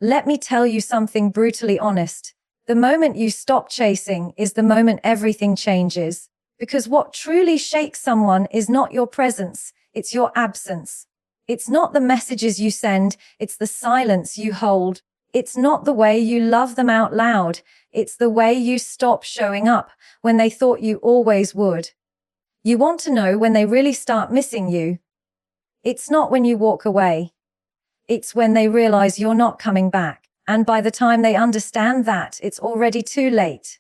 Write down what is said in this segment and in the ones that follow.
Let me tell you something brutally honest. The moment you stop chasing is the moment everything changes. Because what truly shakes someone is not your presence, it's your absence. It's not the messages you send, it's the silence you hold. It's not the way you love them out loud, it's the way you stop showing up when they thought you always would. You want to know when they really start missing you. It's not when you walk away. It's when they realize you're not coming back. And by the time they understand that, it's already too late.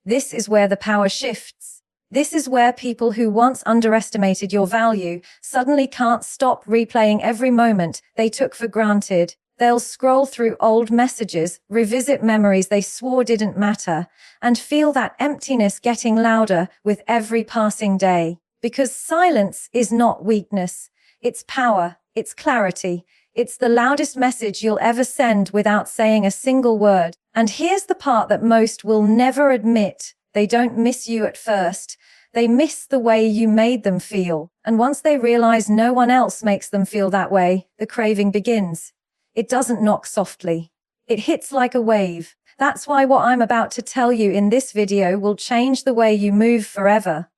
This is where the power shifts. This is where people who once underestimated your value suddenly can't stop replaying every moment they took for granted. They'll scroll through old messages, revisit memories they swore didn't matter, and feel that emptiness getting louder with every passing day. Because silence is not weakness. It's power. It's clarity. It's the loudest message you'll ever send without saying a single word. And here's the part that most will never admit. They don't miss you at first. They miss the way you made them feel. And once they realize no one else makes them feel that way, the craving begins. It doesn't knock softly. It hits like a wave. That's why what I'm about to tell you in this video will change the way you move forever.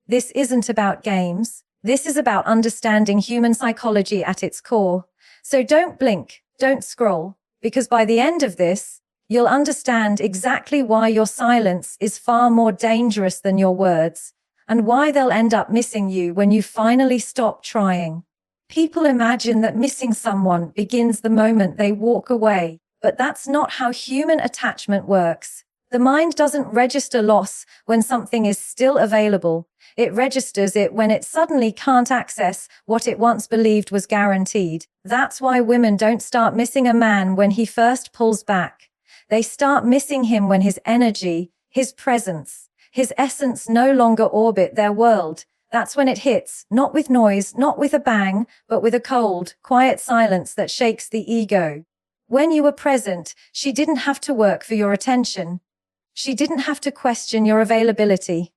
This isn't about games. This is about understanding human psychology at its core. So don't blink, don't scroll, because by the end of this, you'll understand exactly why your silence is far more dangerous than your words, and why they'll end up missing you when you finally stop trying. People imagine that missing someone begins the moment they walk away, but that's not how human attachment works. The mind doesn't register loss when something is still available. It registers it when it suddenly can't access what it once believed was guaranteed. That's why women don't start missing a man when he first pulls back. They start missing him when his energy, his presence, his essence no longer orbit their world. That's when it hits, not with noise, not with a bang, but with a cold, quiet silence that shakes the ego. When you were present, she didn't have to work for your attention. She didn't have to question your availability.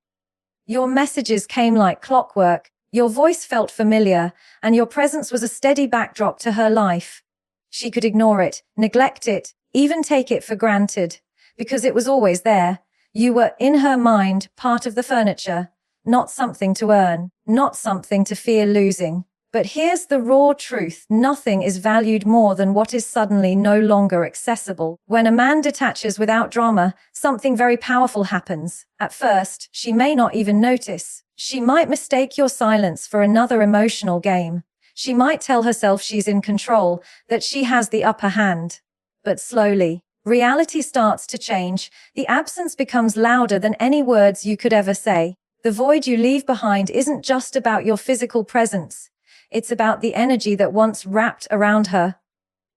Your messages came like clockwork, your voice felt familiar, and your presence was a steady backdrop to her life. She could ignore it, neglect it, even take it for granted, because it was always there. You were, in her mind, part of the furniture, not something to earn, not something to fear losing. But here's the raw truth. Nothing is valued more than what is suddenly no longer accessible. When a man detaches without drama, something very powerful happens. At first, she may not even notice. She might mistake your silence for another emotional game. She might tell herself she's in control, that she has the upper hand. But slowly, reality starts to change. The absence becomes louder than any words you could ever say. The void you leave behind isn't just about your physical presence. It's about the energy that once wrapped around her.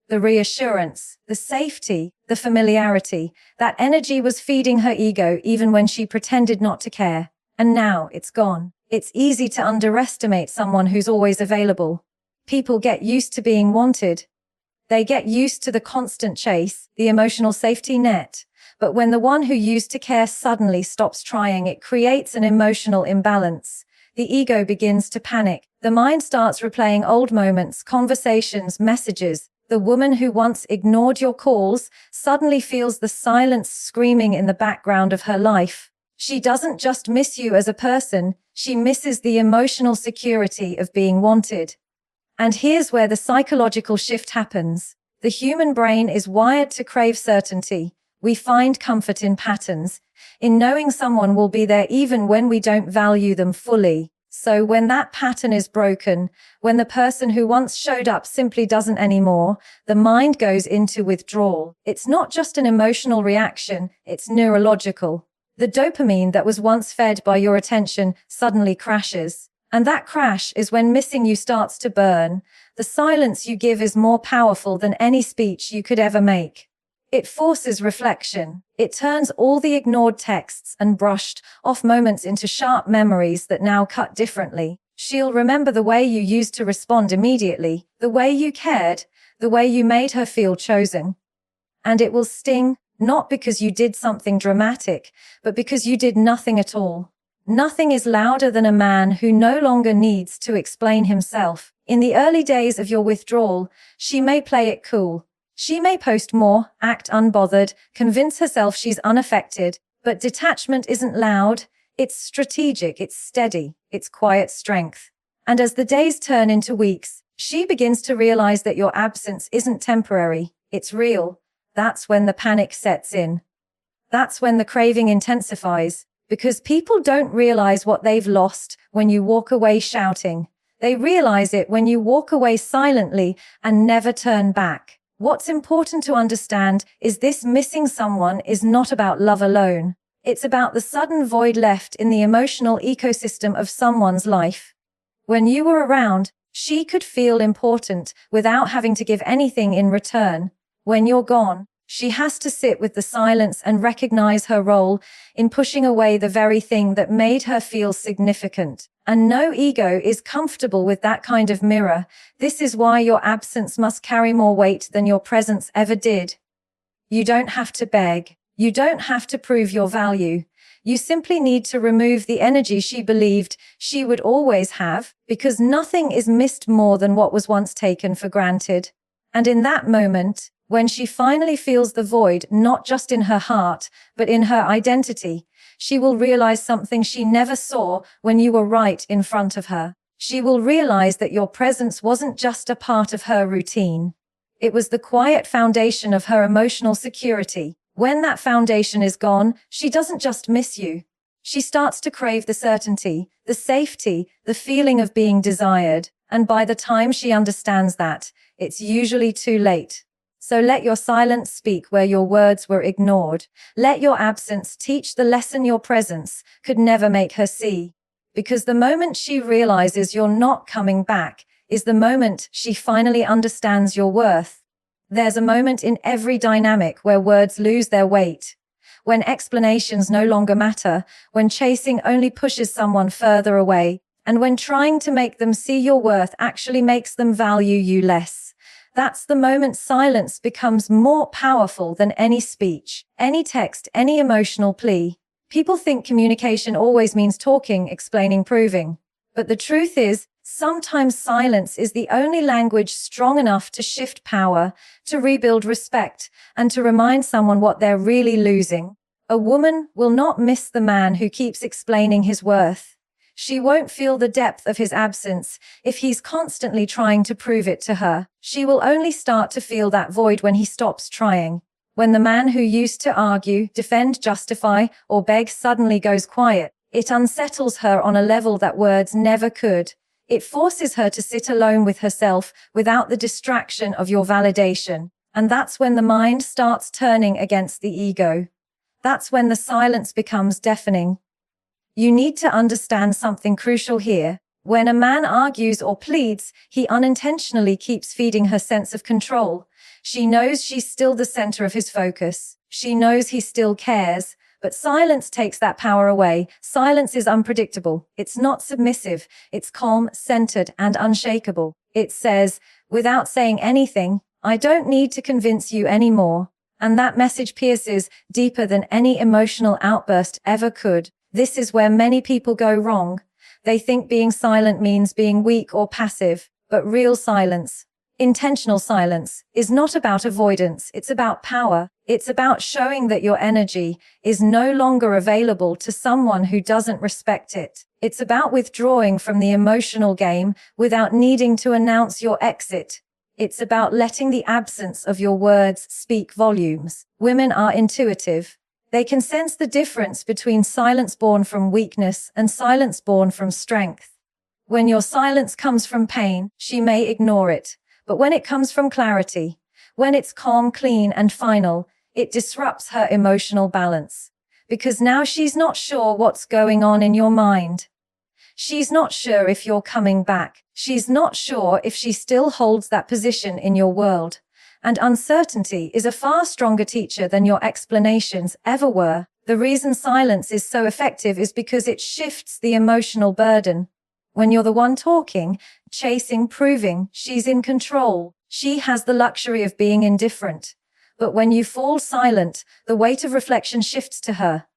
The reassurance, the safety, the familiarity. That energy was feeding her ego even when she pretended not to care. And now it's gone. It's easy to underestimate someone who's always available. People get used to being wanted. They get used to the constant chase, the emotional safety net. But when the one who used to care suddenly stops trying, it creates an emotional imbalance. The ego begins to panic. The mind starts replaying old moments, conversations, messages. The woman who once ignored your calls suddenly feels the silence screaming in the background of her life. She doesn't just miss you as a person, she misses the emotional security of being wanted. And here's where the psychological shift happens. The human brain is wired to crave certainty. We find comfort in patterns, in knowing someone will be there even when we don't value them fully. So when that pattern is broken, when the person who once showed up simply doesn't anymore, the mind goes into withdrawal. It's not just an emotional reaction, it's neurological. The dopamine that was once fed by your attention suddenly crashes. And that crash is when missing you starts to burn. The silence you give is more powerful than any speech you could ever make. It forces reflection. It turns all the ignored texts and brushed off moments into sharp memories that now cut differently. She'll remember the way you used to respond immediately, the way you cared, the way you made her feel chosen. And it will sting, not because you did something dramatic, but because you did nothing at all. Nothing is louder than a man who no longer needs to explain himself. In the early days of your withdrawal, she may play it cool. She may post more, act unbothered, convince herself she's unaffected, but detachment isn't loud, it's strategic, it's steady, it's quiet strength. And as the days turn into weeks, she begins to realize that your absence isn't temporary, it's real. That's when the panic sets in. That's when the craving intensifies, because people don't realize what they've lost when you walk away shouting. They realize it when you walk away silently and never turn back. What's important to understand is this: missing someone is not about love alone. It's about the sudden void left in the emotional ecosystem of someone's life. When you were around, she could feel important without having to give anything in return. When you're gone, she has to sit with the silence and recognize her role in pushing away the very thing that made her feel significant. And no ego is comfortable with that kind of mirror. This is why your absence must carry more weight than your presence ever did. You don't have to beg. You don't have to prove your value. You simply need to remove the energy she believed she would always have, because nothing is missed more than what was once taken for granted. And in that moment, when she finally feels the void, not just in her heart, but in her identity, she will realize something she never saw when you were right in front of her. She will realize that your presence wasn't just a part of her routine. It was the quiet foundation of her emotional security. When that foundation is gone, she doesn't just miss you. She starts to crave the certainty, the safety, the feeling of being desired. And by the time she understands that, it's usually too late. So let your silence speak where your words were ignored. Let your absence teach the lesson your presence could never make her see. Because the moment she realizes you're not coming back is the moment she finally understands your worth. There's a moment in every dynamic where words lose their weight, when explanations no longer matter, when chasing only pushes someone further away, and when trying to make them see your worth actually makes them value you less. That's the moment silence becomes more powerful than any speech, any text, any emotional plea. People think communication always means talking, explaining, proving. But the truth is, sometimes silence is the only language strong enough to shift power, to rebuild respect, and to remind someone what they're really losing. A woman will not miss the man who keeps explaining his worth. She won't feel the depth of his absence if he's constantly trying to prove it to her. She will only start to feel that void when he stops trying. When the man who used to argue, defend, justify, or beg suddenly goes quiet, it unsettles her on a level that words never could. It forces her to sit alone with herself without the distraction of your validation. And that's when the mind starts turning against the ego. That's when the silence becomes deafening. You need to understand something crucial here. When a man argues or pleads, he unintentionally keeps feeding her sense of control. She knows she's still the center of his focus. She knows he still cares. But silence takes that power away. Silence is unpredictable. It's not submissive. It's calm, centered, and unshakable. It says, without saying anything, I don't need to convince you anymore. And that message pierces deeper than any emotional outburst ever could. This is where many people go wrong. They think being silent means being weak or passive, but real silence, intentional silence, is not about avoidance. It's about power. It's about showing that your energy is no longer available to someone who doesn't respect it. It's about withdrawing from the emotional game without needing to announce your exit. It's about letting the absence of your words speak volumes. Women are intuitive. They can sense the difference between silence born from weakness and silence born from strength. When your silence comes from pain, she may ignore it. But when it comes from clarity, when it's calm, clean, and final, it disrupts her emotional balance. Because now she's not sure what's going on in your mind. She's not sure if you're coming back. She's not sure if she still holds that position in your world. And uncertainty is a far stronger teacher than your explanations ever were. The reason silence is so effective is because it shifts the emotional burden. When you're the one talking, chasing, proving, she's in control. She has the luxury of being indifferent. But when you fall silent, the weight of reflection shifts to her.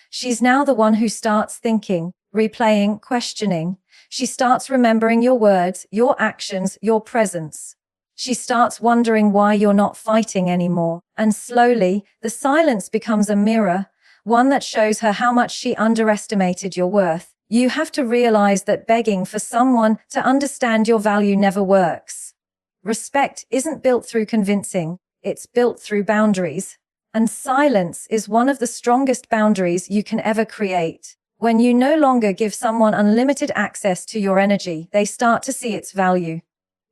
She's now the one who starts thinking, replaying, questioning. She starts remembering your words, your actions, your presence. She starts wondering why you're not fighting anymore. And slowly, the silence becomes a mirror, one that shows her how much she underestimated your worth. You have to realize that begging for someone to understand your value never works. Respect isn't built through convincing, it's built through boundaries. And silence is one of the strongest boundaries you can ever create. When you no longer give someone unlimited access to your energy, they start to see its value.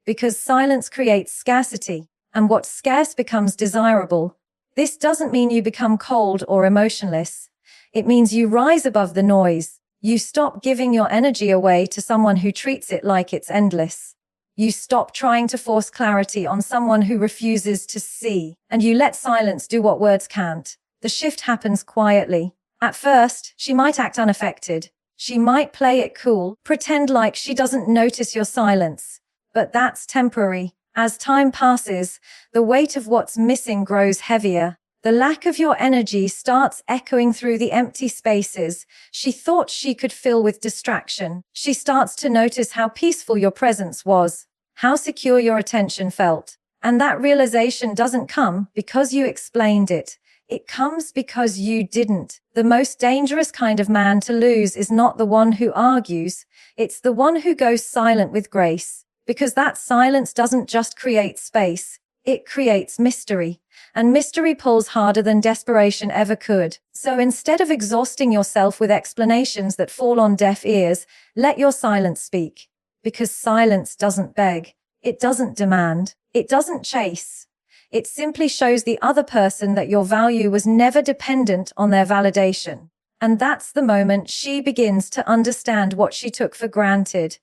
Because silence creates scarcity, and what's scarce becomes desirable. This doesn't mean you become cold or emotionless. It means you rise above the noise. You stop giving your energy away to someone who treats it like it's endless. You stop trying to force clarity on someone who refuses to see, and you let silence do what words can't. The shift happens quietly. At first, she might act unaffected. She might play it cool, pretend like she doesn't notice your silence. But that's temporary. As time passes, the weight of what's missing grows heavier. The lack of your energy starts echoing through the empty spaces she thought she could fill with distraction. She starts to notice how peaceful your presence was, how secure your attention felt. And that realization doesn't come because you explained it. It comes because you didn't. The most dangerous kind of man to lose is not the one who argues, it's the one who goes silent with grace. Because that silence doesn't just create space, it creates mystery. And mystery pulls harder than desperation ever could. So instead of exhausting yourself with explanations that fall on deaf ears, let your silence speak. Because silence doesn't beg, it doesn't demand, it doesn't chase. It simply shows the other person that your value was never dependent on their validation. And that's the moment she begins to understand what she took for granted.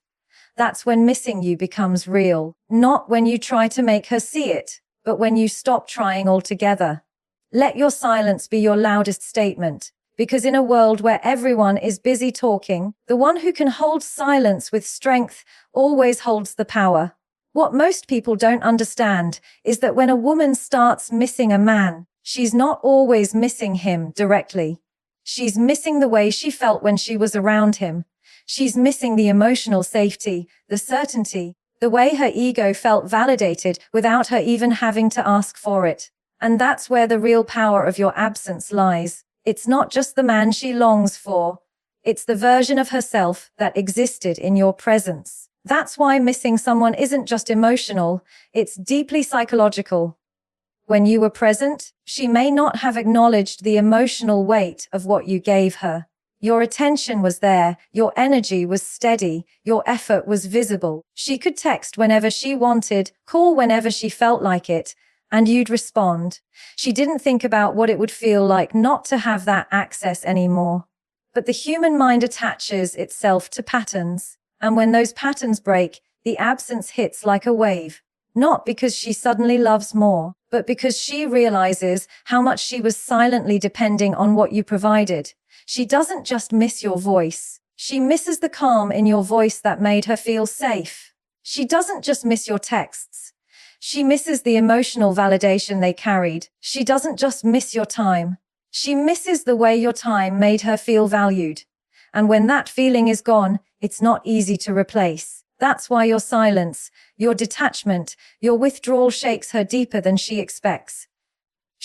That's when missing you becomes real, not when you try to make her see it, but when you stop trying altogether. Let your silence be your loudest statement, because in a world where everyone is busy talking, the one who can hold silence with strength always holds the power. What most people don't understand is that when a woman starts missing a man, she's not always missing him directly. She's missing the way she felt when she was around him. She's missing the emotional safety, the certainty, the way her ego felt validated without her even having to ask for it. And that's where the real power of your absence lies. It's not just the man she longs for. It's the version of herself that existed in your presence. That's why missing someone isn't just emotional, it's deeply psychological. When you were present, she may not have acknowledged the emotional weight of what you gave her. Your attention was there, your energy was steady, your effort was visible. She could text whenever she wanted, call whenever she felt like it, and you'd respond. She didn't think about what it would feel like not to have that access anymore. But the human mind attaches itself to patterns, and when those patterns break, the absence hits like a wave. Not because she suddenly loves more, but because she realizes how much she was silently depending on what you provided. She doesn't just miss your voice. She misses the calm in your voice that made her feel safe. She doesn't just miss your texts. She misses the emotional validation they carried. She doesn't just miss your time. She misses the way your time made her feel valued. And when that feeling is gone, it's not easy to replace. That's why your silence, your detachment, your withdrawal shakes her deeper than she expects.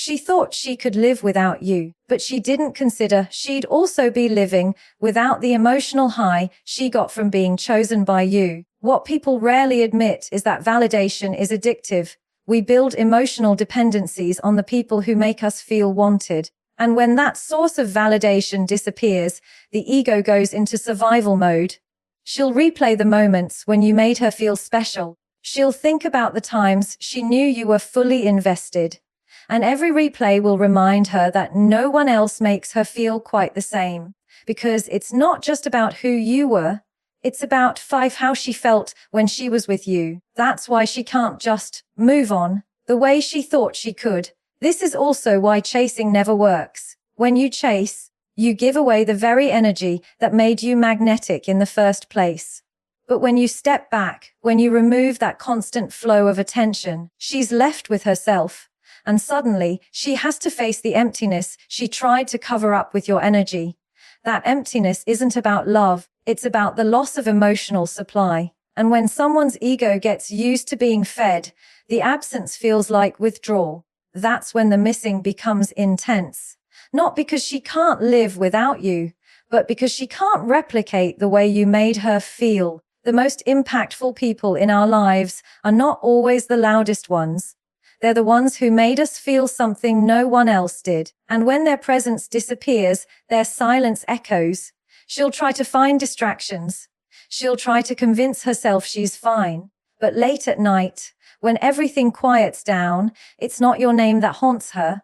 She thought she could live without you, but she didn't consider she'd also be living without the emotional high she got from being chosen by you. What people rarely admit is that validation is addictive. We build emotional dependencies on the people who make us feel wanted. And when that source of validation disappears, the ego goes into survival mode. She'll replay the moments when you made her feel special. She'll think about the times she knew you were fully invested. And every replay will remind her that no one else makes her feel quite the same. Because it's not just about who you were, it's about how she felt when she was with you. That's why she can't just move on the way she thought she could. This is also why chasing never works. When you chase, you give away the very energy that made you magnetic in the first place. But when you step back, when you remove that constant flow of attention, she's left with herself. And suddenly, she has to face the emptiness she tried to cover up with your energy. That emptiness isn't about love, it's about the loss of emotional supply. And when someone's ego gets used to being fed, the absence feels like withdrawal. That's when the missing becomes intense. Not because she can't live without you, but because she can't replicate the way you made her feel. The most impactful people in our lives are not always the loudest ones. They're the ones who made us feel something no one else did. And when their presence disappears, their silence echoes. She'll try to find distractions. She'll try to convince herself she's fine. But late at night, when everything quiets down, it's not your name that haunts her.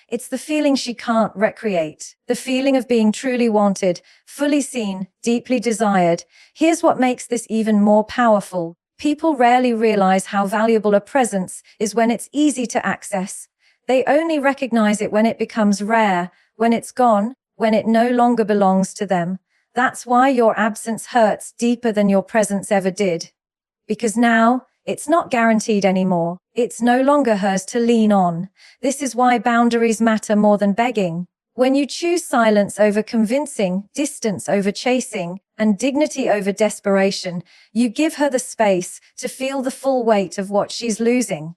It's the feeling she can't recreate. The feeling of being truly wanted, fully seen, deeply desired. Here's what makes this even more powerful. People rarely realize how valuable a presence is when it's easy to access. They only recognize it when it becomes rare, when it's gone, when it no longer belongs to them. That's why your absence hurts deeper than your presence ever did. Because now, it's not guaranteed anymore. It's no longer hers to lean on. This is why boundaries matter more than begging. When you choose silence over convincing, distance over chasing, and dignity over desperation, you give her the space to feel the full weight of what she's losing.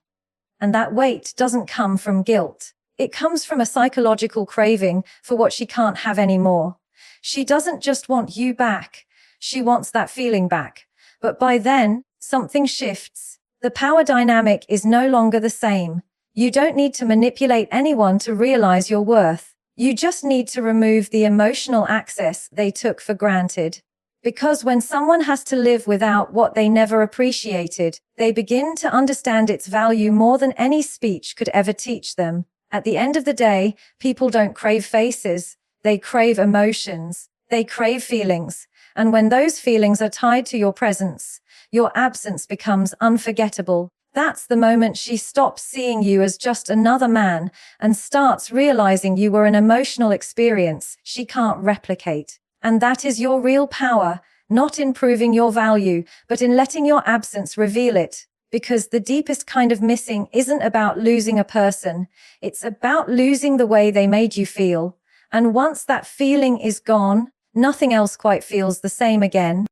And that weight doesn't come from guilt. It comes from a psychological craving for what she can't have anymore. She doesn't just want you back. She wants that feeling back. But by then, something shifts. The power dynamic is no longer the same. You don't need to manipulate anyone to realize your worth. You just need to remove the emotional access they took for granted. Because when someone has to live without what they never appreciated, they begin to understand its value more than any speech could ever teach them. At the end of the day, people don't crave faces. They crave emotions. They crave feelings. And when those feelings are tied to your presence, your absence becomes unforgettable. That's the moment she stops seeing you as just another man and starts realizing you were an emotional experience she can't replicate. And that is your real power, not in proving your value, but in letting your absence reveal it. Because the deepest kind of missing isn't about losing a person. It's about losing the way they made you feel. And once that feeling is gone, nothing else quite feels the same again.